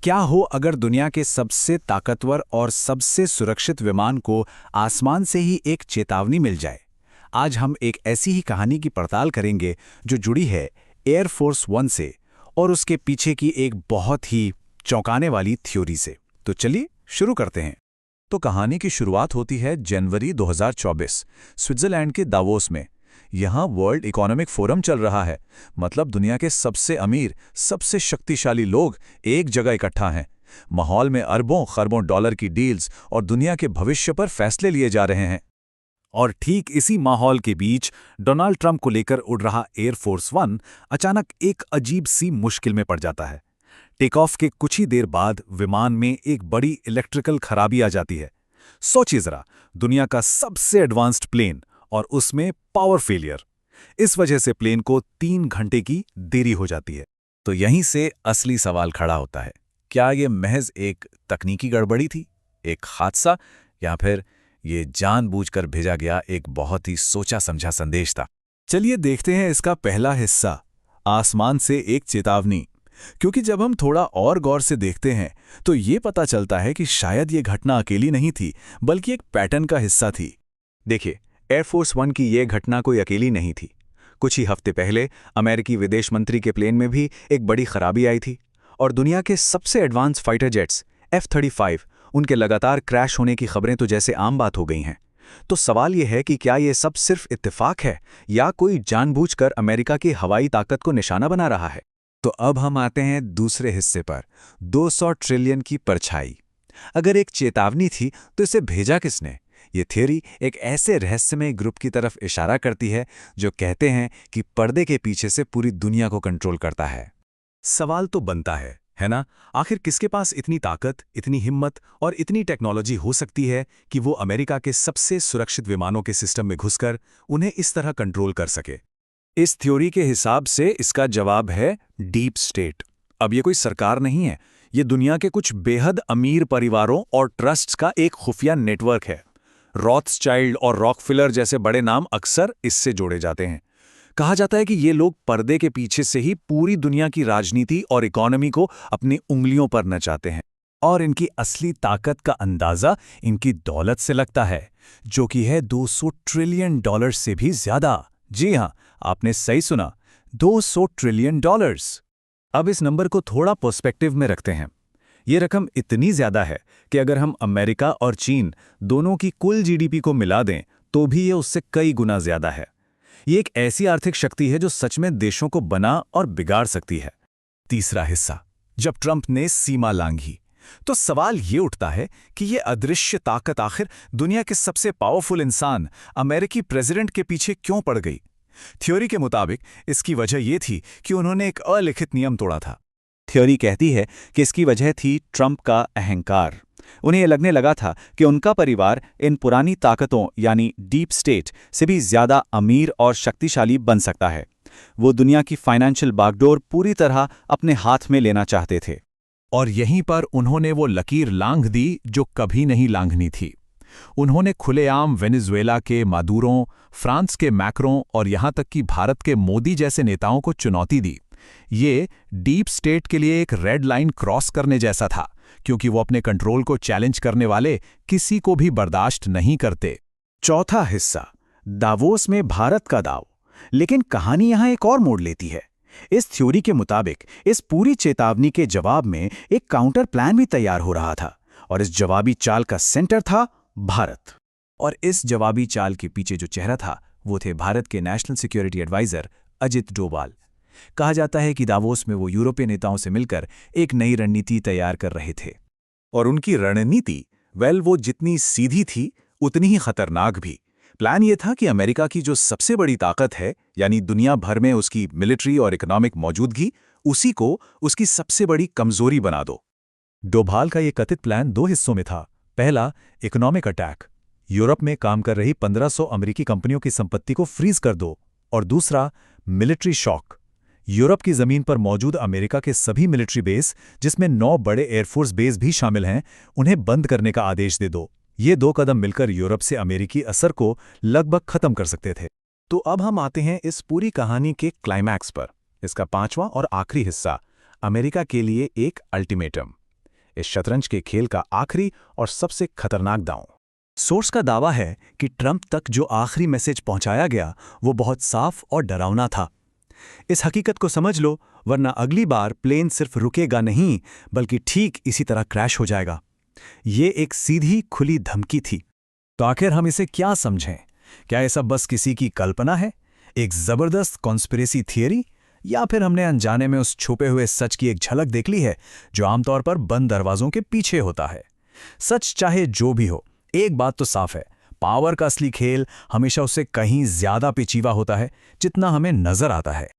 क्या हो अगर दुनिया के सबसे ताकतवर और सबसे सुरक्षित विमान को आसमान से ही एक चेतावनी मिल जाए। आज हम एक ऐसी ही कहानी की पड़ताल करेंगे जो जुड़ी है एयरफोर्स वन से और उसके पीछे की एक बहुत ही चौंकाने वाली थ्योरी से। तो चलिए शुरू करते हैं। तो कहानी की शुरुआत होती है जनवरी 2024 स्विट्जरलैंड के दावोस में। यहाँ वर्ल्ड इकोनॉमिक फोरम चल रहा है, मतलब दुनिया के सबसे अमीर, सबसे शक्तिशाली लोग एक जगह इकट्ठा हैं। माहौल में अरबों खरबों डॉलर की डील्स और दुनिया के भविष्य पर फैसले लिए जा रहे हैं। और ठीक इसी माहौल के बीच डोनाल्ड ट्रंप को लेकर उड़ रहा एयरफोर्स वन अचानक एक अजीब सी मुश्किल में पड़ जाता है। टेक ऑफ के कुछ ही देर बाद विमान में एक बड़ी इलेक्ट्रिकल खराबी आ जाती है। सोचिए जरा, दुनिया का सबसे एडवांस्ड प्लेन और उसमें पावर फेलियर। इस वजह से प्लेन को 3 घंटे की देरी हो जाती है। तो यहीं से असली सवाल खड़ा होता है, क्या ये महज एक तकनीकी गड़बड़ी थी, एक हादसा, या फिर ये जानबूझकर भेजा गया एक बहुत ही सोचा समझा संदेश था? चलिए देखते हैं इसका पहला हिस्सा, आसमान से एक चेतावनी। क्योंकि जब हम थोड़ा और गौर से देखते हैं तो ये पता चलता है कि शायद ये घटना अकेली नहीं थी, बल्कि एक पैटर्न का हिस्सा थी। देखिए, एयरफोर्स वन की ये घटना कोई अकेली नहीं थी। कुछ ही हफ्ते पहले अमेरिकी विदेश मंत्री के प्लेन में भी एक बड़ी खराबी आई थी और दुनिया के सबसे एडवांस फाइटर जेट्स F-35 उनके लगातार क्रैश होने की खबरें तो जैसे आम बात हो गई हैं। तो सवाल यह है कि क्या ये सब सिर्फ इत्तेफाक है या कोई जानबूझकर अमेरिका की हवाई ताकत को निशाना बना रहा है? तो अब हम आते हैं दूसरे हिस्से पर, 200 ट्रिलियन की परछाई। अगर एक चेतावनी थी तो इसे भेजा किसने? ये थ्योरी एक ऐसे रहस्यमय ग्रुप की तरफ इशारा करती है जो कहते हैं कि पर्दे के पीछे से पूरी दुनिया को कंट्रोल करता है। सवाल तो बनता है ना? आखिर किसके पास इतनी ताकत, इतनी हिम्मत और इतनी टेक्नोलॉजी हो सकती है कि वो अमेरिका के सबसे सुरक्षित विमानों के सिस्टम में घुसकर उन्हें इस तरह कंट्रोल कर सके? इस थ्योरी के हिसाब से इसका जवाब है डीप स्टेट। अब ये कोई सरकार नहीं है, ये दुनिया के कुछ बेहद अमीर परिवारों और ट्रस्ट्स का एक खुफिया नेटवर्क है। रॉथस्चाइल्ड और रॉकफिलर जैसे बड़े नाम अक्सर इससे जोड़े जाते हैं। कहा जाता है कि ये लोग पर्दे के पीछे से ही पूरी दुनिया की राजनीति और इकोनॉमी को अपनी उंगलियों पर नचाते हैं। और इनकी असली ताकत का अंदाजा इनकी दौलत से लगता है, जो कि है 200 ट्रिलियन डॉलर से भी ज्यादा। जी हाँ, आपने सही सुना, 200 ट्रिलियन डॉलर्स। अब इस नंबर को थोड़ा पर्सपेक्टिव में रखते हैं। ये रकम इतनी ज्यादा है कि अगर हम अमेरिका और चीन दोनों की कुल जीडीपी को मिला दें तो भी ये उससे कई गुना ज्यादा है। ये एक ऐसी आर्थिक शक्ति है जो सच में देशों को बना और बिगाड़ सकती है। तीसरा हिस्सा, जब ट्रंप ने सीमा लांघी तो सवाल ये उठता है कि ये अदृश्य ताकत आखिर दुनिया के सबसे पावरफुल इंसान अमेरिकी प्रेसिडेंट के पीछे क्यों पड़ गई? थ्योरी के मुताबिक इसकी वजह यह थी कि उन्होंने एक अलिखित नियम तोड़ा था। थ्योरी कहती है कि इसकी वजह थी ट्रंप का अहंकार। उन्हें यह लगने लगा था कि उनका परिवार इन पुरानी ताकतों यानी डीप स्टेट से भी ज्यादा अमीर और शक्तिशाली बन सकता है। वो दुनिया की फाइनेंशियल बागडोर पूरी तरह अपने हाथ में लेना चाहते थे। और यहीं पर उन्होंने वो लकीर लांघ दी जो कभी नहीं लांघनी थी। उन्होंने खुलेआम वेनेजुएला के मादुरों, फ्रांस के मैक्रों और यहां तक कि भारत के मोदी जैसे नेताओं को चुनौती दी। ये डीप स्टेट के लिए एक रेड लाइन क्रॉस करने जैसा था, क्योंकि वो अपने कंट्रोल को चैलेंज करने वाले किसी को भी बर्दाश्त नहीं करते। चौथा हिस्सा, दावोस में भारत का दाव। लेकिन कहानी यहां एक और मोड़ लेती है। इस थ्योरी के मुताबिक इस पूरी चेतावनी के जवाब में एक काउंटर प्लान भी तैयार हो रहा था और इस जवाबी चाल का सेंटर था भारत। और इस जवाबी चाल के पीछे जो चेहरा था वो थे भारत के national security adviser Ajit Doval. कहा जाता है कि दावोस में वो यूरोपीय नेताओं से मिलकर एक नई रणनीति तैयार कर रहे थे। और उनकी रणनीति, वो जितनी सीधी थी उतनी ही खतरनाक भी। प्लान ये था कि अमेरिका की जो सबसे बड़ी ताकत है, यानी दुनिया भर में उसकी मिलिट्री और इकोनॉमिक मौजूदगी, उसी को उसकी सबसे बड़ी कमजोरी बना दो। डोभाल का ये कथित प्लान 2 हिस्सों में था। पहला, इकोनॉमिक अटैक, यूरोप में काम कर रही 1500 अमेरिकी कंपनियों की संपत्ति को फ्रीज कर दो। और दूसरा, मिलिट्री शॉक, यूरोप की जमीन पर मौजूद अमेरिका के सभी मिलिट्री बेस, जिसमें 9 बड़े एयरफोर्स बेस भी शामिल हैं, उन्हें बंद करने का आदेश दे दो। ये 2 कदम मिलकर यूरोप से अमेरिकी असर को लगभग खत्म कर सकते थे। तो अब हम आते हैं इस पूरी कहानी के क्लाइमैक्स पर, इसका 5वां और आखिरी हिस्सा, अमेरिका के लिए एक अल्टीमेटम। इस शतरंज के खेल का आखिरी और सबसे खतरनाक दांव। सोर्स का दावा है कि ट्रंप तक जो आखिरी मैसेज पहुंचाया गया वो बहुत साफ और डरावना था। इस हकीकत को समझ लो, वरना अगली बार प्लेन सिर्फ रुकेगा नहीं बल्कि ठीक इसी तरह क्रैश हो जाएगा। ये एक सीधी खुली धमकी थी। तो आखिर हम इसे क्या समझें? क्या ये सब बस किसी की कल्पना है, एक जबरदस्त कॉन्स्पिरेसी थियरी, या फिर हमने अनजाने में उस छुपे हुए सच की एक झलक देख ली है जो आमतौर पर बंद दरवाजों के पीछे होता है? सच चाहे जो भी हो, एक बात तो साफ है, पावर का असली खेल हमेशा उससे कहीं ज्यादा पेचीदा होता है जितना हमें नजर आता है।